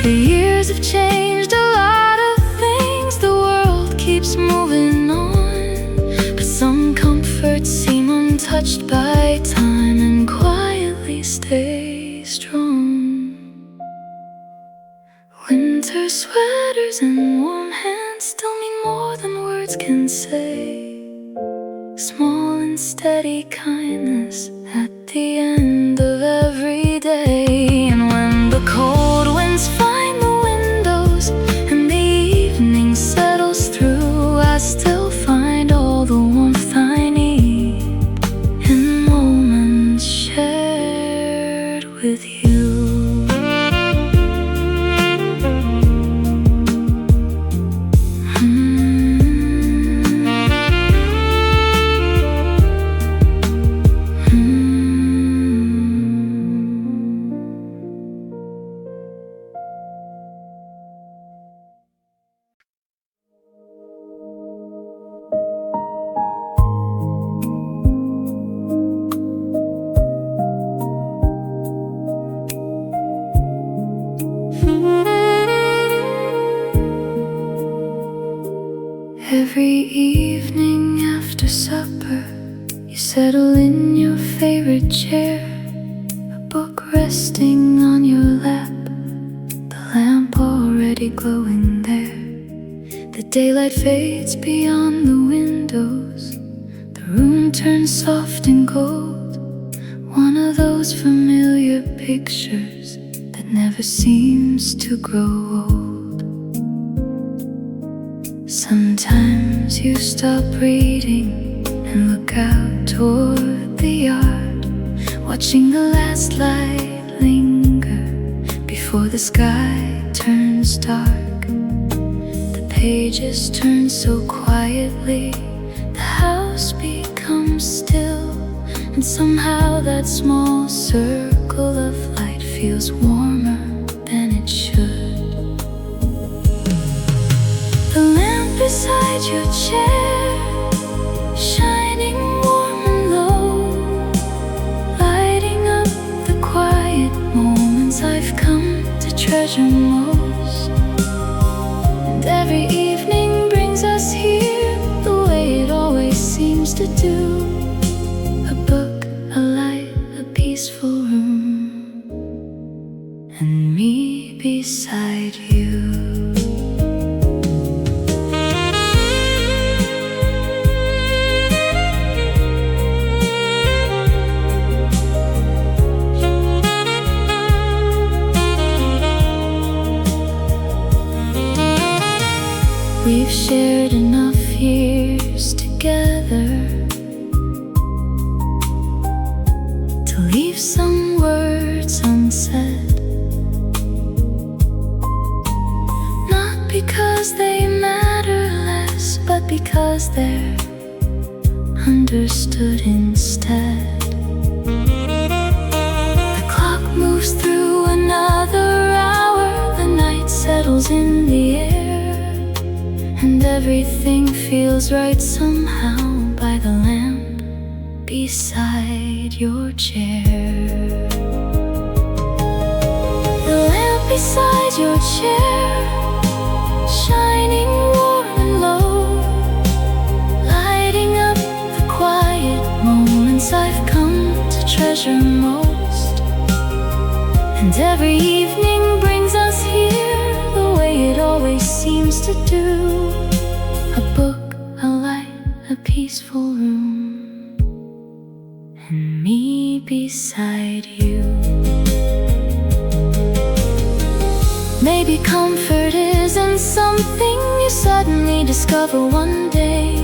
The years have changed a lot of things, the world keeps moving on, but some comforts seem untouched by time and quietly stay strong. Winter sweaters and warm hands tell me more than words can say. Small and steady kindness at the end of every day. And when the cold winds find the windows and the evening settles through, I still find all the warmth I need in moments shared with you. Every evening after supper, you settle in your favorite chair, a book resting on your lap, the lamp already glowing there. The daylight fades beyond the windows, the room turns soft and gold, one of those familiar pictures that never seems to grow old. Sometimes you stop reading and look out toward the yard, watching the last light linger before the sky turns dark. The pages turn so quietly, the house becomes still, and somehow that small circle of light feels warmer than it should. The lamp beside your chair, shining warm and low, lighting up the quiet moments I've come to treasure most. And every evening brings us here the way it always seems to do. A book, a light, a peaceful room, and me beside you. We've shared enough years together to leave some words unsaid. Not because they matter less, but because they're understood instead. The clock moves through another hour, the night settles in the air, and everything feels right somehow by the lamp beside your chair. The lamp beside your chair, shining warm and low, lighting up the quiet moments I've come to treasure most. And every evening brings us here the way it always seems to do. A book, a light, a peaceful room, and me beside you. Maybe comfort isn't something you suddenly discover one day.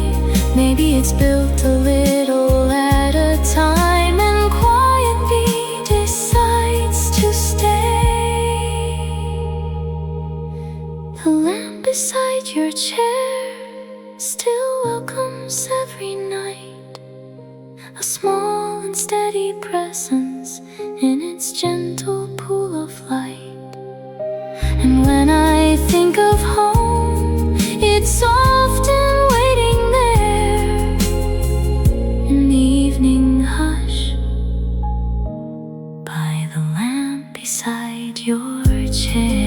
Maybe it's built a little at a time and quietly decides to stay. The lamp beside your chair still welcomes every night, a small and steady presence in its gentle pool of light. And when I think of home, it's often waiting there in the evening hush by the lamp beside your chair.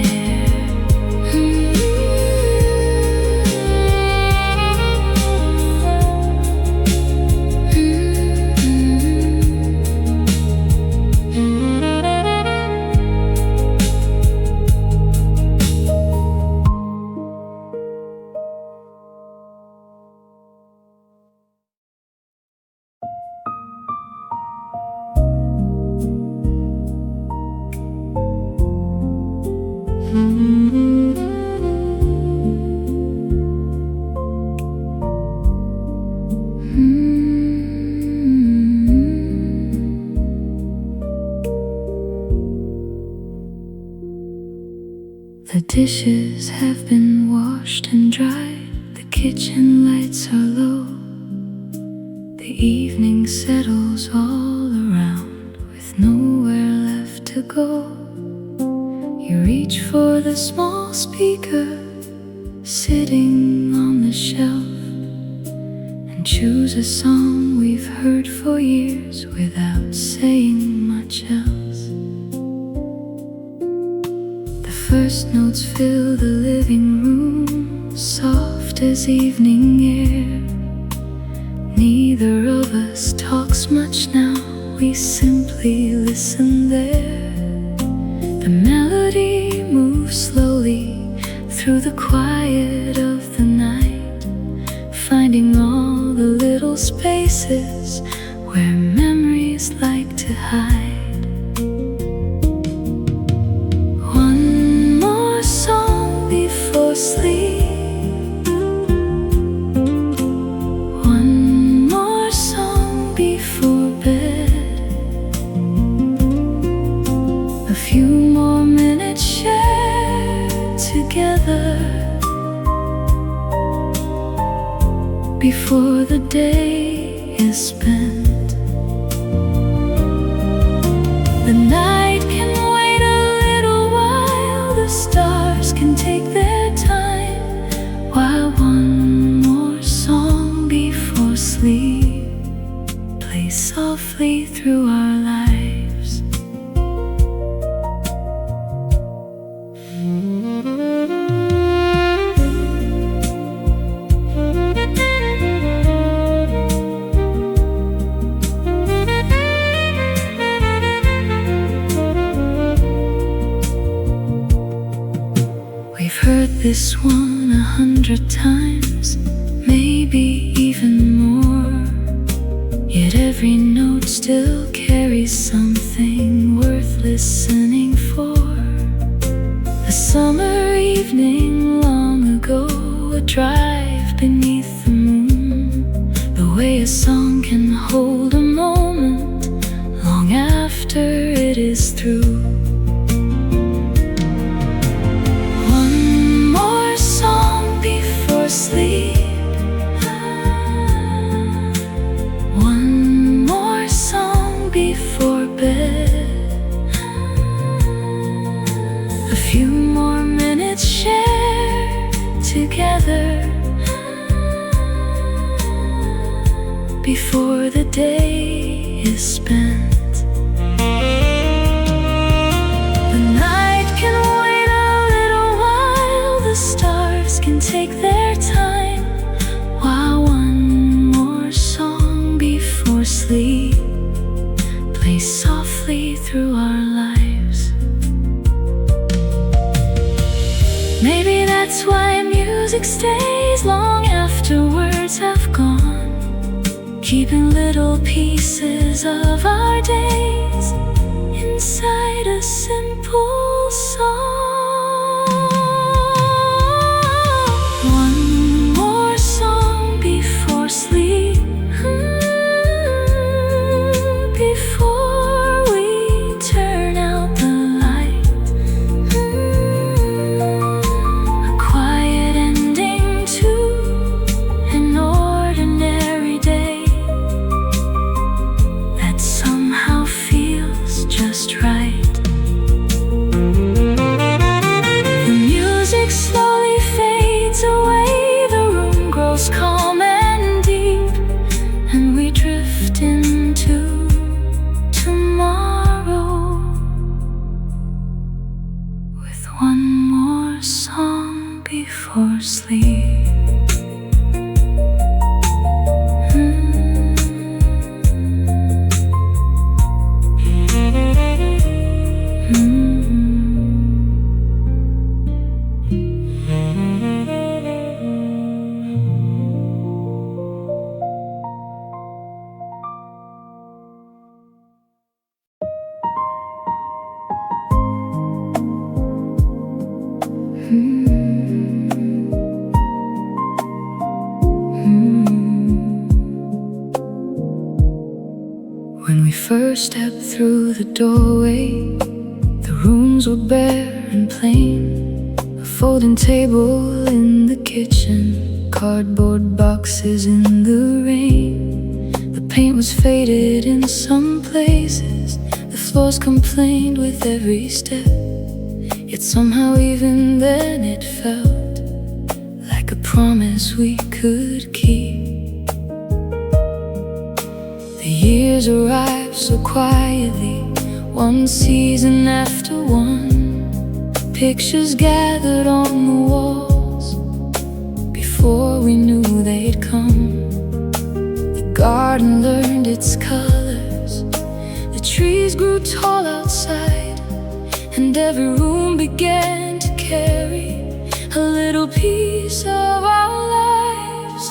The dishes have been washed and dried, the kitchen lights are low, the evening settles all around with nowhere left to go. You reach for the small speaker sitting on the shelf and choose a song we've heard for years without saying much else. First notes fill the living room, soft as evening air. Neither of us talks much now, we simply listen there. The melody moves slowly through the quiet of the night, finding all the little spaces where memories like to hide. Sleep, one more song before bed, a few more minutes shared together before the day is spent. The night can wait a little while, the stars can take their time, while one more song before sleep plays softly through our lives. this one 100 times, maybe even more. Yet every note still carries something worth listening for. A summer evening long ago, a drive beneath the moon, the way a song can hold a moment long after it is through. One more song before sleep, one more song before bed, a few more minutes shared together before the day is spent. The night can wait a little while, the stars can take their time, while one more song before sleep plays softly through our lives. Maybe that's why music stays long after words have gone, keeping little pieces of our days inside a simple song. One more song before sleep, before we turn out the light, a quiet ending to an ordinary day that somehow feels just right. The music slowly fades away, the room grows calm and deep, and we drift into tomorrow with one more song before sleep. When we first stepped through the doorway, the rooms were bare and plain. A folding table in the kitchen, cardboard boxes in the rain. The paint was faded in some places, the floors complained with every step. Yet somehow even then it felt like a promise we could keep. The years arrived so quietly, one season after one. Pictures gathered on the walls before we knew they'd come. The garden learned its colors, the trees grew tall outside, and every room began to carry a little piece of our lives.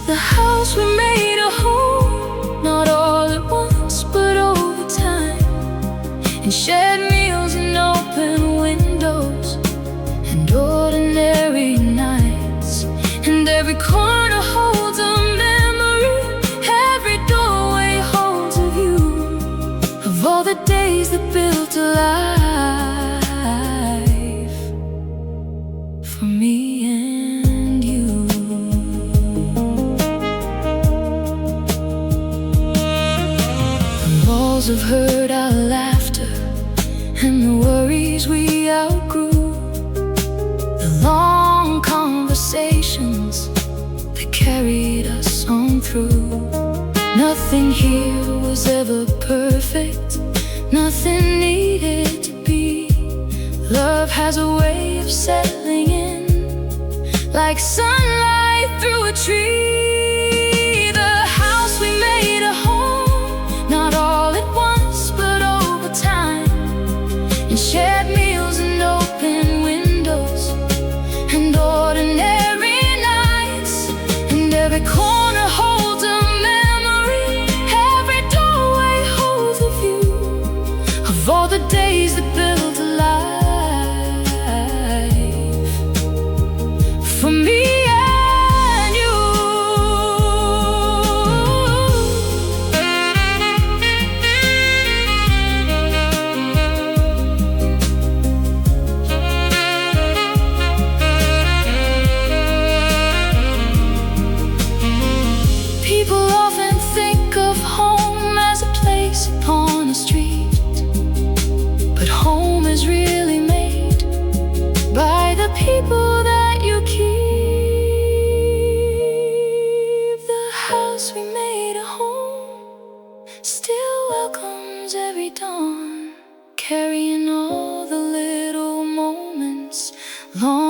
The house we made a home, not all at once but over time, and shared meals and open windows and ordinary nights. And every corner holds a memory, every doorway holds a view of all the days that built a life for me and you. The walls have heard our laughter and the worries we outgrew, the long conversations that carried us on through. Nothing here was ever perfect, nothing needed to be. Love has a way of settling in like sunlight through a tree. The house we made a home, not all at once but over time, and shared meals and open windows and days that build a life for me and you. People often think of home as a place upon a street, but home is really made by the people that you keep. The house we made a home still welcomes every dawn, carrying all the little moments long